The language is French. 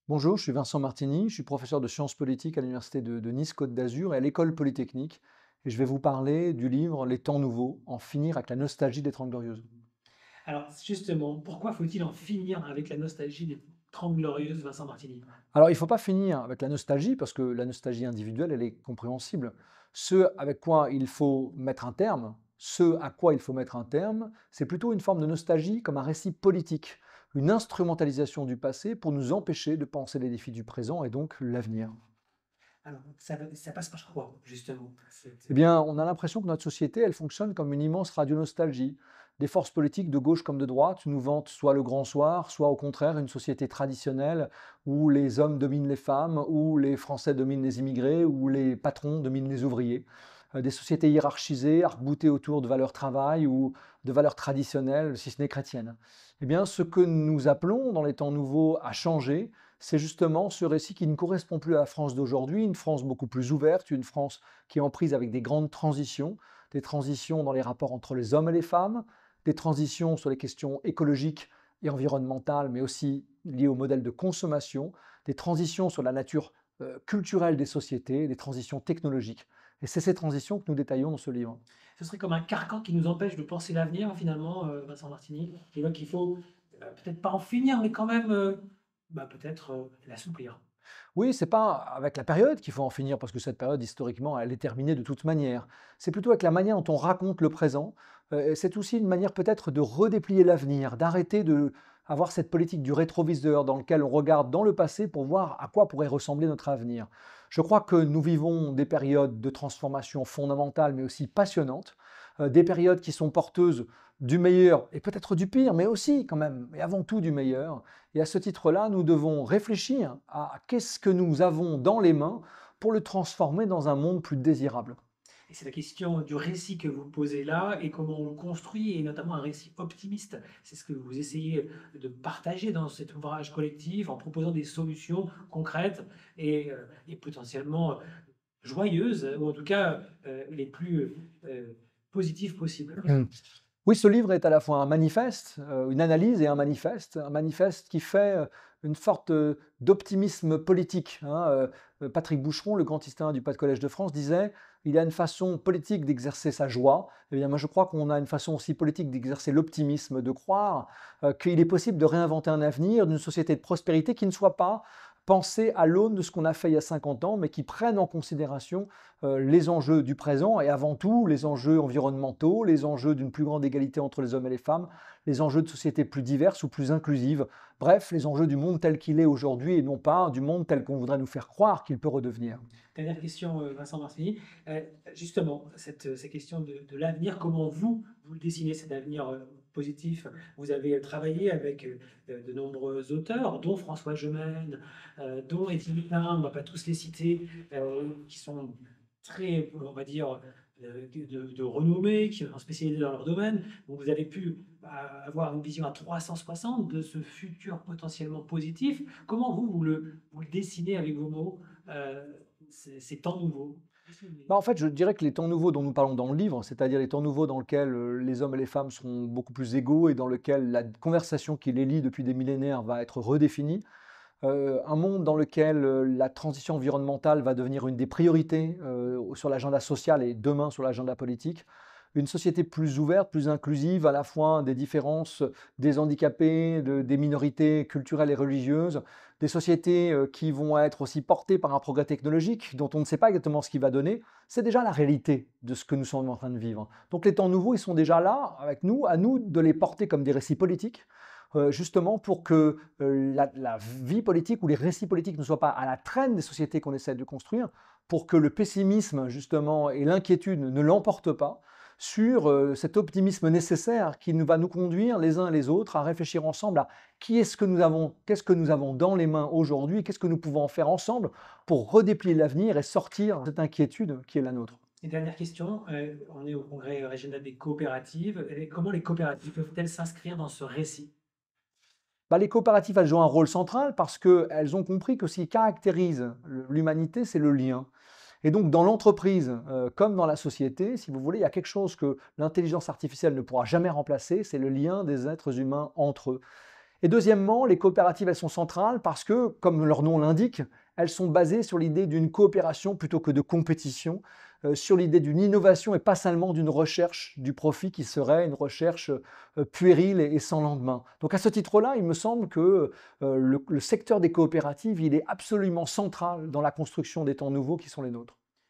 Bonjour, je suis Vincent Martini, je suis professeur de sciences politiques à l'université de Nice-Côte d'Azur et à l'École polytechnique. Et je vais vous parler du livre Les temps nouveaux, en finir avec la nostalgie des Trente Glorieuses. Alors justement, pourquoi faut-il en finir avec la nostalgie des Trente Glorieuses, Vincent Martini? Alors, il ne faut pas finir avec la nostalgie, parce que la nostalgie individuelle, elle est compréhensible. Ce avec quoi il faut mettre un terme, ce à quoi il faut mettre un terme, c'est plutôt une forme de nostalgie comme un récit politique, une instrumentalisation du passé pour nous empêcher de penser les défis du présent et donc l'avenir. Alors ça passe par quoi, justement? Eh bien, on a l'impression que notre société, elle fonctionne comme une immense radionostalgie. Des forces politiques de gauche comme de droite nous vantent soit le grand soir, soit au contraire une société traditionnelle où les hommes dominent les femmes, où les Français dominent les immigrés, où les patrons dominent les ouvriers. Des sociétés hiérarchisées, arc-boutées autour de valeurs travail ou de valeurs traditionnelles, si ce n'est chrétiennes. Eh bien, ce que nous appelons dans les temps nouveaux à changer, c'est justement ce récit qui ne correspond plus à la France d'aujourd'hui, une France beaucoup plus ouverte, une France qui est en prise avec des grandes transitions, des transitions dans les rapports entre les hommes et les femmes, des transitions sur les questions écologiques et environnementales, mais aussi liées au modèle de consommation, des transitions sur la nature culturelle des sociétés, des transitions technologiques. Et c'est ces transitions que nous détaillons dans ce livre. Ce serait comme un carcan qui nous empêche de penser l'avenir, finalement, Vincent Martini. Et donc il faut peut-être pas en finir, mais quand même, peut-être l'assouplir. Oui, c'est pas avec la période qu'il faut en finir, parce que cette période, historiquement, elle est terminée de toute manière. C'est plutôt avec la manière dont on raconte le présent. C'est aussi une manière peut-être de redéplier l'avenir, d'arrêter de avoir cette politique du rétroviseur dans lequel on regarde dans le passé pour voir à quoi pourrait ressembler notre avenir. Je crois que nous vivons des périodes de transformation fondamentales, mais aussi passionnantes, des périodes qui sont porteuses du meilleur et peut-être du pire, mais aussi quand même, et avant tout du meilleur. Et à ce titre-là, nous devons réfléchir à qu'est-ce que nous avons dans les mains pour le transformer dans un monde plus désirable. Et c'est la question du récit que vous posez là et comment on le construit, et notamment un récit optimiste. C'est ce que vous essayez de partager dans cet ouvrage collectif en proposant des solutions concrètes et potentiellement joyeuses, ou en tout cas les plus positives possibles. Mm. Oui, ce livre est à la fois un manifeste, une analyse et un manifeste qui fait une sorte d'optimisme politique, hein. Patrick Boucheron, le grand historien du Pas de Collège de France, disait: il y a une façon politique d'exercer sa joie. Eh bien, moi, je crois qu'on a une façon aussi politique d'exercer l'optimisme, de croire qu'il est possible de réinventer un avenir d'une société de prospérité qui ne soit pas pensée à l'aune de ce qu'on a fait il y a 50 ans, mais qui prenne en considération les enjeux du présent et avant tout les enjeux environnementaux, les enjeux d'une plus grande égalité entre les hommes et les femmes, les enjeux de sociétés plus diverses ou plus inclusives, bref, les enjeux du monde tel qu'il est aujourd'hui et non pas du monde tel qu'on voudrait nous faire croire qu'il peut redevenir. Dernière question, Vincent Martini. Justement, ces questions de l'avenir, comment vous le dessinez, cet avenir positif? Vous avez travaillé avec de nombreux auteurs, dont François Gemène, dont Étienne Klein, on ne va pas tous les citer, qui sont très, on va dire, de renommée, qui sont spécialisés dans leur domaine. Donc vous avez pu avoir une vision à 360 de ce futur potentiellement positif. Comment vous le dessinez avec vos mots, ces temps nouveaux? Bah, en fait, je dirais que les temps nouveaux dont nous parlons dans le livre, c'est-à-dire les temps nouveaux dans lesquels les hommes et les femmes seront beaucoup plus égaux et dans lequel la conversation qui les lie depuis des millénaires va être redéfinie, un monde dans lequel la transition environnementale va devenir une des priorités sur l'agenda social et demain sur l'agenda politique. Une société plus ouverte, plus inclusive, à la fois des différences des handicapés, des minorités culturelles et religieuses, des sociétés qui vont être aussi portées par un progrès technologique dont on ne sait pas exactement ce qu'il va donner, c'est déjà la réalité de ce que nous sommes en train de vivre. Donc les temps nouveaux, ils sont déjà là avec nous, à nous de les porter comme des récits politiques, justement pour que la vie politique ou les récits politiques ne soient pas à la traîne des sociétés qu'on essaie de construire, pour que le pessimisme justement et l'inquiétude ne l'emportent pas sur cet optimisme nécessaire qui nous va nous conduire les uns et les autres à réfléchir ensemble à qui est-ce que nous avons, qu'est-ce que nous avons dans les mains aujourd'hui, qu'est-ce que nous pouvons en faire ensemble pour redéplier l'avenir et sortir de cette inquiétude qui est la nôtre. Et dernière question, on est au congrès régional des coopératives. Et comment les coopératives peuvent-elles s'inscrire dans ce récit? Bah, les coopératives, elles jouent un rôle central parce qu'elles ont compris que ce qui caractérise l'humanité, c'est le lien. Et donc, dans l'entreprise, comme dans la société, si vous voulez, il y a quelque chose que l'intelligence artificielle ne pourra jamais remplacer, c'est le lien des êtres humains entre eux. Et deuxièmement, les coopératives, elles sont centrales parce que, comme leur nom l'indique, elles sont basées sur l'idée d'une coopération plutôt que de compétition, sur l'idée d'une innovation et pas seulement d'une recherche du profit qui serait une recherche puérile et sans lendemain. Donc à ce titre-là, il me semble que le secteur des coopératives, il est absolument central dans la construction des temps nouveaux qui sont les nôtres.